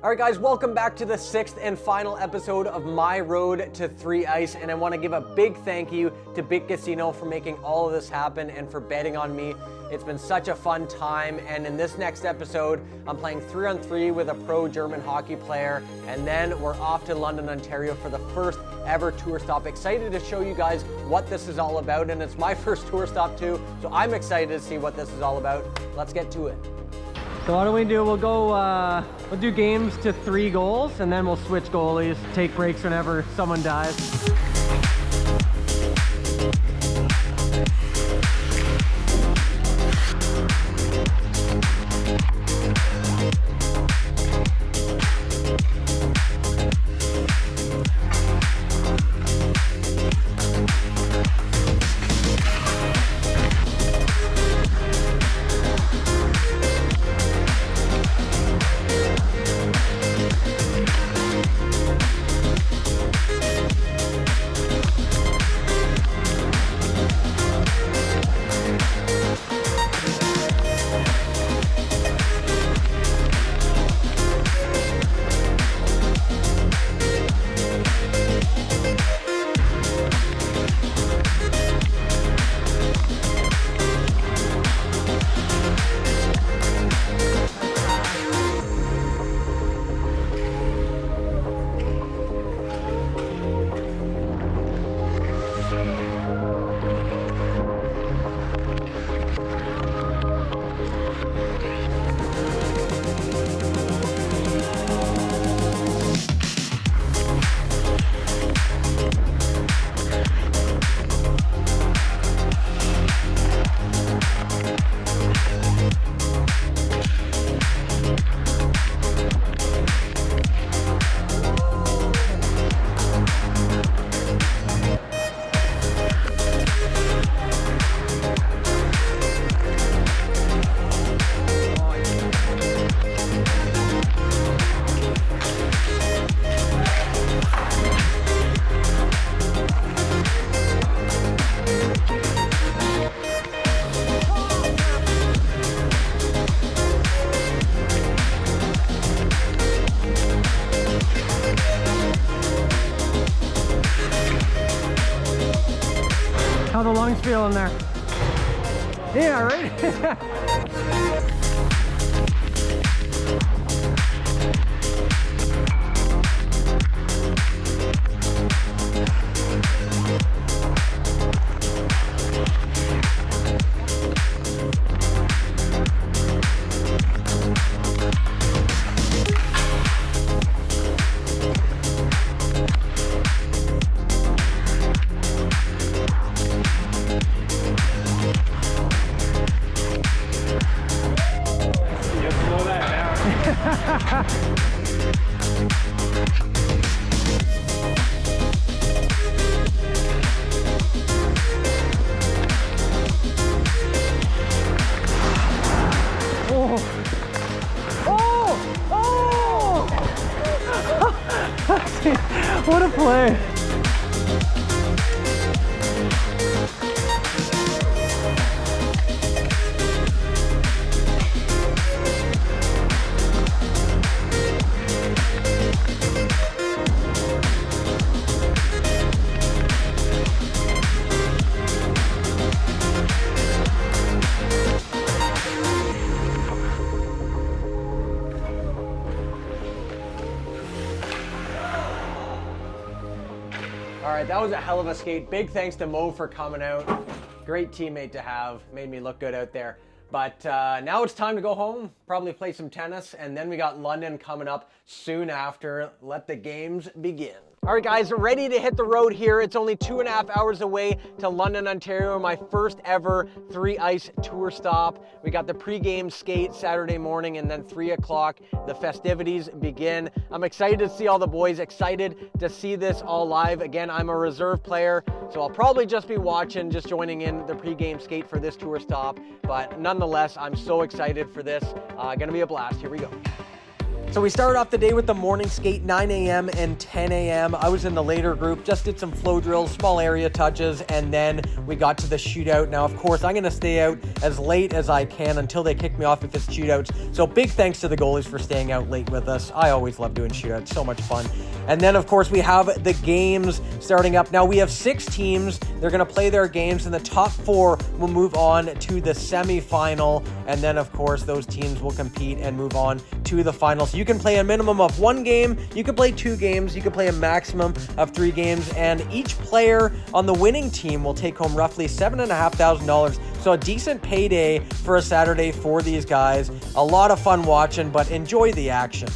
All right, guys, welcome back to the 6th and final episode of my road to 3 ice, and I want to give a big thank you to Big Casino for making all of this happen and for betting on me. It's been such a fun time, and in this next episode, I'm playing 3-on-3 with a pro German hockey player, and then we're off to London, Ontario for the first ever tour stop. Excited to show you guys what this is all about, and it's my first tour stop too, so I'm excited to see what this is all about. Let's get to it. So what do? We'll do games to 3 goals, and then we'll switch goalies, take breaks whenever someone dies. How the lungs feel in there? Yeah, right? What a play! All right, that was a hell of a skate. Big thanks to Mo for coming out. Great teammate to have. Made me look good out there. But now it's time to go home, probably play some tennis, and then we got London coming up soon after. Let the games begin. All right, guys, ready to hit the road here. It's only 2.5 hours away to London, Ontario, my first ever 3 ice tour stop. We got the pre-game skate Saturday morning, and then 3 o'clock, the festivities begin. I'm excited to see all the boys, excited to see this all live. Again, I'm a reserve player, so I'll probably just be watching, just joining in the pre-game skate for this tour stop. But nonetheless, I'm so excited for this. Gonna be a blast. Here we go. So we started off the day with the morning skate, 9 a.m. and 10 a.m. I was in the later group, just did some flow drills, small area touches, and then we got to the shootout. Now, of course, I'm going to stay out as late as I can until they kick me off if it's shootouts. So big thanks to the goalies for staying out late with us. I always love doing shootouts, so much fun. And then, of course, we have the games starting up. Now, we have 6 teams. They're going to play their games, and the top 4 will move on to the semifinal. And then, of course, those teams will compete and move on to the final. So you can play a minimum of 1 game, you can play 2 games, you can play a maximum of 3 games, and each player on the winning team will take home roughly $7,500. So a decent payday for a Saturday for these guys. A lot of fun watching, but enjoy the action.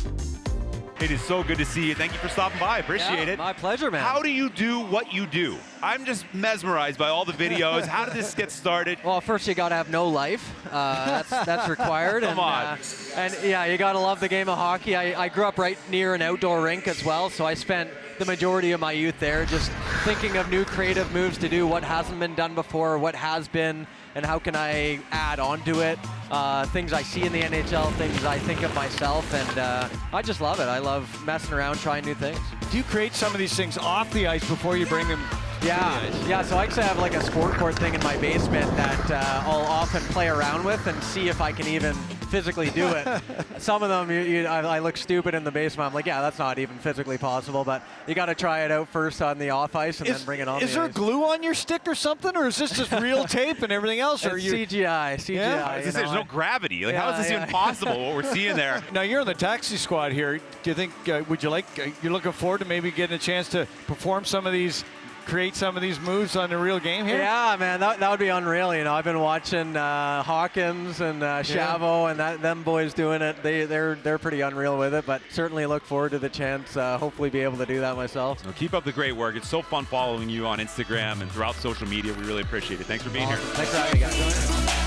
It is so good to see you. Thank you for stopping by. Appreciate it. My pleasure, man. How do you do what you do? I'm just mesmerized by all the videos. How did this get started? Well, first you got to have no life. That's required. Come on. And yeah, you got to love the game of hockey. I grew up right near an outdoor rink as well, so I spent the majority of my youth there just thinking of new creative moves to do, what hasn't been done before, what has been, and how can I add on to it. Things I see in the NHL, things I think of myself, and I just love it. I love messing around, trying new things. Do you create some of these things off the ice before you bring them to the ice? Yeah, so I actually have like a sport court thing in my basement that I'll often play around with and see if I can even physically do it. Some of them, I look stupid in the basement. I'm like, yeah, that's not even physically possible, but you got to try it out first on the off ice and then bring it on Is there glue on your stick or something, or is this just real tape and everything else? Or CGI. Yeah? There's no gravity. Like, how is this even possible, what we're seeing there? Now, you're on the taxi squad here. Do you think, would you like, you're looking forward to maybe getting a chance to perform some of these, create some of these moves on the real game here? Yeah, man, that would be unreal. You know, I've been watching Hawkins and Chavo and them boys doing it. They're pretty unreal with it, but certainly look forward to the chance. Hopefully, be able to do that myself. Well, keep up the great work. It's so fun following you on Instagram and throughout social media. We really appreciate it. Thanks for being here. Thanks for having me, guys.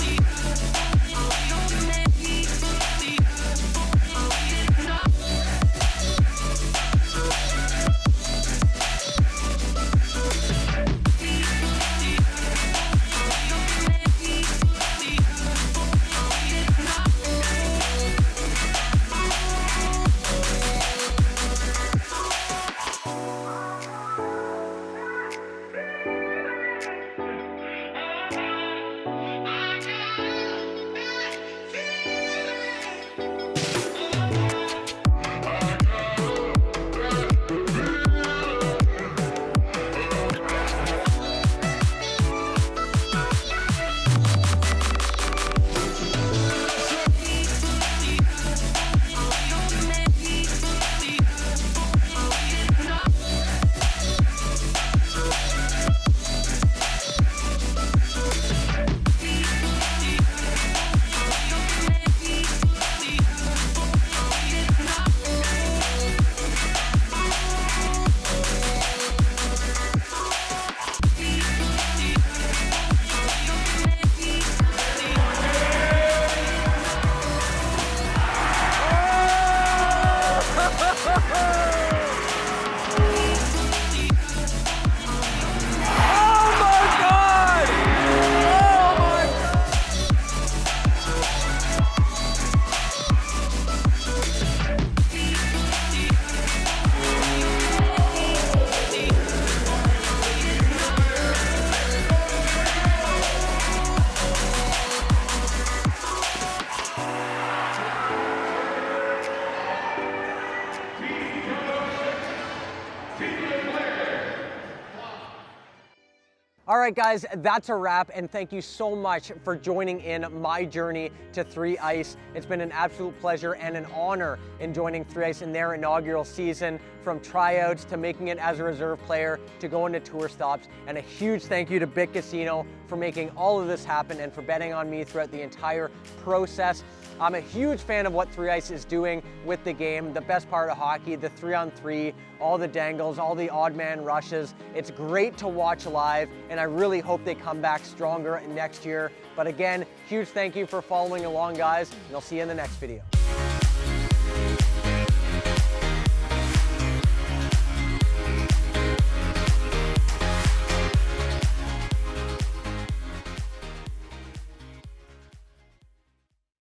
All right, guys, that's a wrap, and thank you so much for joining in my journey to 3 Ice. It's been an absolute pleasure and an honor in joining 3 Ice in their inaugural season, from tryouts to making it as a reserve player to going to tour stops. And a huge thank you to Bit Casino for making all of this happen and for betting on me throughout the entire process. I'm a huge fan of what 3 Ice is doing with the game. The best part of hockey, the 3-on-3, all the dangles, all the odd man rushes. It's great to watch live, and I really hope they come back stronger next year. But again, huge thank you for following along, guys, and I'll see you in the next video.